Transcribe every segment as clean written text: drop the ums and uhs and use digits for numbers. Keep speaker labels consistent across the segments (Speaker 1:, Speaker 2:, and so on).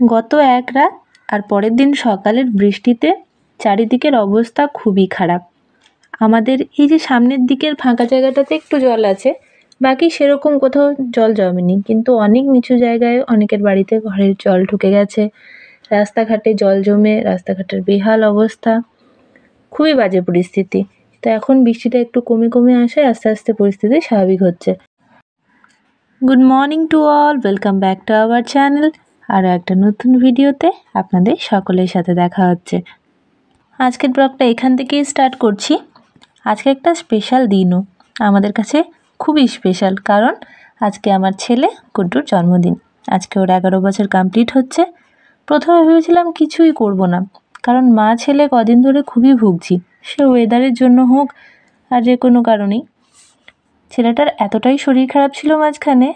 Speaker 1: গত এক রাত আর পরের দিন সকালের বৃষ্টিতে চারিদিকের অবস্থা খুবই খারাপ। আমাদের এই যে সামনের দিকের ফাঁকা জায়গাটাতে একটু জল আছে, বাকি সেরকম কোথাও জল জমেনি, কিন্তু অনেক নিচু জায়গায় অনেকের বাড়িতে ঘরের জল ঢুকে গেছে। রাস্তাঘাটে জল জমে রাস্তাঘাটের বেহাল অবস্থা, খুবই বাজে পরিস্থিতি। তো এখন বৃষ্টিটা একটু কমে কমে আসে, আস্তে আস্তে পরিস্থিতি স্বাভাবিক হচ্ছে। Good morning to all, welcome back to our channel. আরও একটা নতুন ভিডিওতে আপনাদের সকলের সাথে দেখা হচ্ছে। আজকের ব্লগটা এখান থেকেই স্টার্ট করছি। আজকে একটা স্পেশাল দিনও আমাদের কাছে, খুবই স্পেশাল, কারণ আজকে আমার ছেলে গুড্ডুর জন্মদিন। আজকে ওর 11 বছর কমপ্লিট হচ্ছে। প্রথমে ভেবেছিলাম কিছুই করব না, কারণ মা ছেলে কদিন ধরে খুবই ভুগছি, সে ওয়েদারের জন্য হোক আর যে কোনো কারণেই। ছেলেটার এতটাই শরীর খারাপ ছিল মাঝখানে,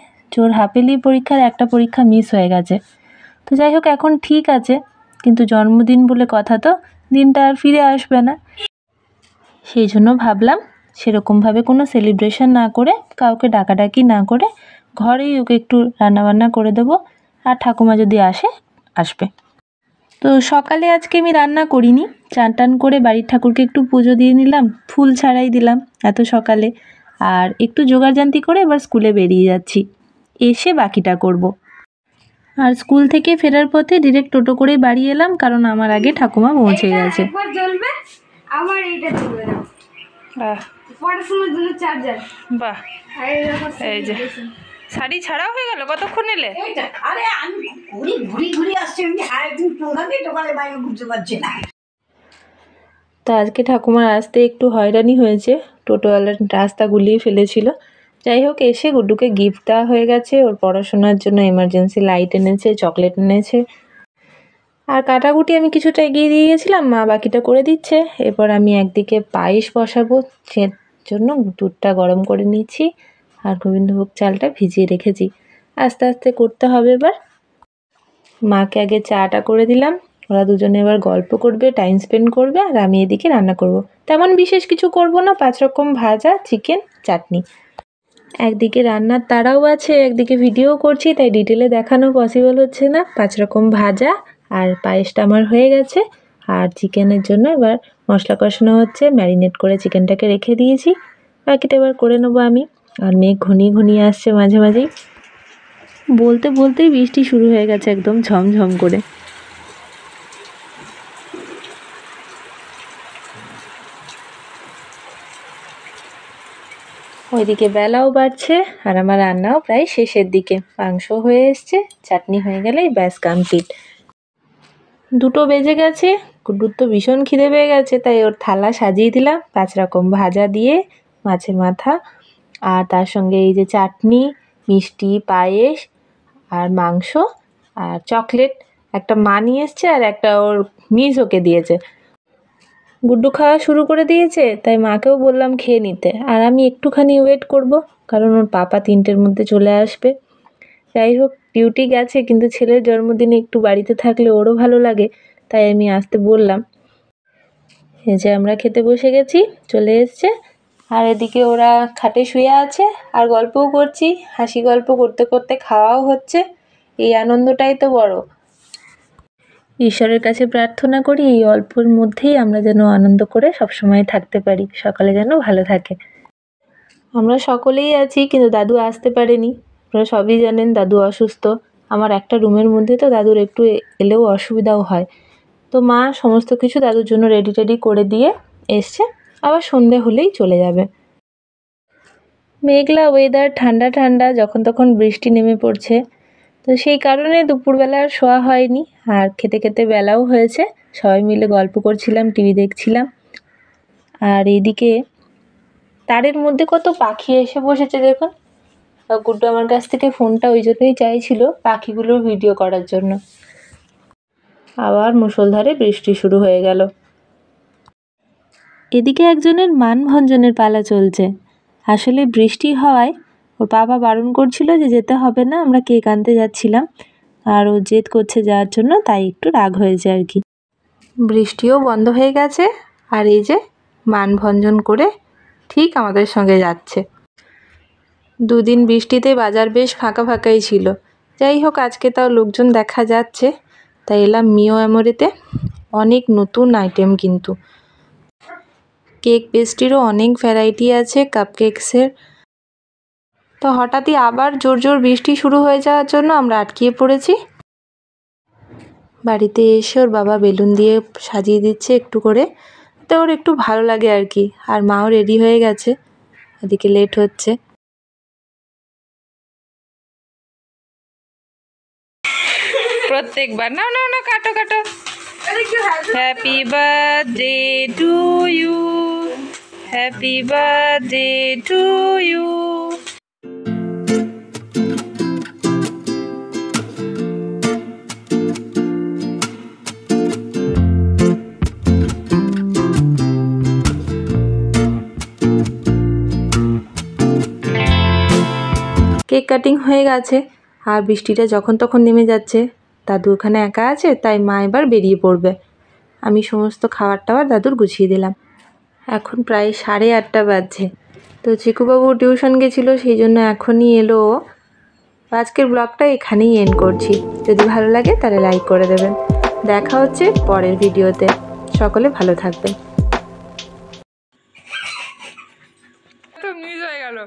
Speaker 1: ওর হাফেলি পরীক্ষার একটা পরীক্ষা মিস হয়ে গেছে। তো যাই হোক, এখন ঠিক আছে, কিন্তু জন্মদিন বলে কথা, তো দিনটা আর ফিরে আসবে না। সেই জন্য ভাবলাম সেরকমভাবে কোনো সেলিব্রেশন না করে, কাউকে ডাকাডাকি না করে, ঘরেই ওকে একটু রান্নাবান্না করে দেবো, আর ঠাকুমা যদি আসবে। তো সকালে আজকে আমি রান্না করিনি, চান টান করে বাড়ির ঠাকুরকে একটু পুজো দিয়ে নিলাম, ফুল ছাড়াই দিলাম এত সকালে, আর একটু জোগাড়জান্তি করে এবার স্কুলে বেরিয়ে যাচ্ছি, এসে বাকিটা করব। আর স্কুল থেকে ফেরার পথে ডিরেক্ট টোটো করেই বাড়ি এলাম, কারণ আমার আগে ঠাকুমা পৌঁছে গেছে। বাহ, এই যে শাড়ি ছাড়াও হয়ে গেল, কতক্ষণ এলে? তো আজকে ঠাকুমার আসতে একটু হয়রানি হয়েছে, টোটোওয়ালার রাস্তা গুলিয়ে ফেলেছিল। যাই হোক, এসে গুড্ডুকে গিফট দেওয়া হয়ে গেছে, ওর পড়াশোনার জন্য এমার্জেন্সি লাইট এনেছে, চকলেট এনেছে, আর কাটাকুটি আমি কিছুটা এগিয়ে দিয়ে গেছিলাম, মা বাকিটা করে দিচ্ছে। এরপর আমি একদিকে পায়েস বসাবো, সে জন্য দুধটা গরম করে নিচ্ছি, আর গোবিন্দভোগ চালটা ভিজিয়ে রেখেছি, আস্তে আস্তে করতে হবে। এবার মাকে আগে চাটা করে দিলাম, ওরা দুজনে এবার গল্প করবে, টাইম স্পেন্ড করবে, আর আমি এদিকে রান্না করব। তেমন বিশেষ কিছু করব না, 5 রকম ভাজা, চিকেন, চাটনি। একদিকে রান্নার তাড়াও আছে, একদিকে ভিডিও করছি, তাই ডিটেলে দেখানো পসিবল হচ্ছে না। 5 রকম ভাজা আর পায়েসটা আমার হয়ে গেছে, আর চিকেনের জন্য এবার মশলা কষানো হচ্ছে, ম্যারিনেট করে চিকেনটাকে রেখে দিয়েছি, বাকিটা এবার করে নেবো আমি। আর মেঘ ঘনিয়ে ঘনিয়ে আসছে মাঝে মাঝেই, বলতে বলতেই বৃষ্টি শুরু হয়ে গেছে একদম ঝমঝম করে। ওইদিকে বেলাও বাড়ছে, আর আমার রান্নাও প্রায় শেষের দিকে। মাংস হয়ে এসছে, চাটনি হয়ে গেলেই ব্যাস কমপ্লিট। 2টো বেজে গেছে, গুড্ডুর তো ভীষণ খিদে পেয়ে গেছে, তাই ওর থালা সাজিয়ে দিলাম 5 রকম ভাজা দিয়ে, মাছের মাথা, আর তার সঙ্গে এই যে চাটনি, মিষ্টি, পায়েস, আর মাংস, আর চকলেট। একটা মা নিয়ে এসছে, আর একটা ওর মিস ওকে দিয়েছে। গুড্ডু খাওয়া শুরু করে দিয়েছে, তাই মাকেও বললাম খেয়ে নিতে, আর আমি একটুখানি ওয়েট করব, কারণ ওর পাপা 3টের মধ্যে চলে আসবে। যাই হোক, ডিউটি গেছে, কিন্তু ছেলের জন্মদিনে একটু বাড়িতে থাকলে ওরও ভালো লাগে, তাই আমি আসতে বললাম। এই যে আমরা খেতে বসে গেছি, চলে এসছে, আর এদিকে ওরা খাটে শুয়ে আছে, আর গল্পও করছি, হাসি গল্প করতে করতে খাওয়াও হচ্ছে। এই আনন্দটাই তো বড়। ঈশ্বরের কাছে প্রার্থনা করি এই অল্পের মধ্যেই আমরা যেন আনন্দ করে সবসময় থাকতে পারি, সকালে যেন ভালো থাকে। আমরা সকলেই আছি, কিন্তু দাদু আসতে পারেনি। আপনারা সবই জানেন দাদু অসুস্থ। আমার একটা রুমের মধ্যে তো দাদুর একটু এলেও অসুবিধাও হয়। তো মা সমস্ত কিছু দাদুর জন্য রেডি করে দিয়ে এসছে, আবার সন্ধে হলেই চলে যাবে। মেঘলা ওয়েদার, ঠান্ডা ঠান্ডা, যখন তখন বৃষ্টি নেমে পড়ছে, তো সেই কারণে দুপুরবেলা আর শোয়া হয়নি, আর খেতে খেতে বেলাও হয়েছে। সবাই মিলে গল্প করছিলাম, টিভি দেখছিলাম। আর এইদিকে তারের মধ্যে কত পাখি এসে বসেছে দেখুন। গুড্ডু আমার কাছ থেকে ফোনটা ওই জন্যই চাইছিল, পাখিগুলোর ভিডিও করার জন্য। আবার মুষলধারে বৃষ্টি শুরু হয়ে গেল। এদিকে একজনের মানভঞ্জনের পালা চলছে। আসলে বৃষ্টি হওয়ায় ওর বাবা বারণ করছিল যে যেতে হবে না, আমরা কেক আনতে যাচ্ছিলাম, আর ও জেদ করছে যাওয়ার জন্য, তাই একটু রাগ হয়েছে আর কি। বৃষ্টিও বন্ধ হয়ে গেছে, আর এই যে মানভঞ্জন করে ঠিক আমাদের সঙ্গে যাচ্ছে। 2 দিন বৃষ্টিতে বাজার বেশ ফাঁকা ফাঁকাই ছিল। যাই হোক, আজকে তাও লোকজন দেখা যাচ্ছে, তাই এলাম মিও অ্যামোরেতে। অনেক নতুন আইটেম কিন্তু, কেক পেস্ট্রিরও অনেক ভ্যারাইটি আছে কাপকেকসের। তো হঠাৎই আবার জোর জোর বৃষ্টি শুরু হয়ে যাওয়ার জন্য আমরা আটকিয়ে পড়েছি। বাড়িতে এসে ওর বাবা বেলুন দিয়ে সাজিয়ে দিচ্ছে একটু করে, তো ওর একটু ভালো লাগে আর কি। আর মাও রেডি হয়ে গেছে, এদিকে লেট হচ্ছে। প্রত্যেকবার না না না কাটো কাটো। Happy birthday to you, happy birthday to you. Cake cutting হয়ে গেছে, আর বৃষ্টিটা যখন তখন নেমে যাচ্ছে। দাদু ওখানে একা আছে, তাই মা এবার বেরিয়ে পড়বে। আমি সমস্ত খাবার টাবার দাদুর গুছিয়ে দিলাম। এখন প্রায় 8:30 বাজছে। তো চিকুবাবু টিউশন গেছিলো, সেই জন্য এখনই এলো। আজকের ব্লগটা এখানেই এন্ড করছি। যদি ভালো লাগে তাহলে লাইক করে দেবেন। দেখা হচ্ছে পরের ভিডিওতে। সকলে ভালো থাকবেন। মিস হয়ে গেল।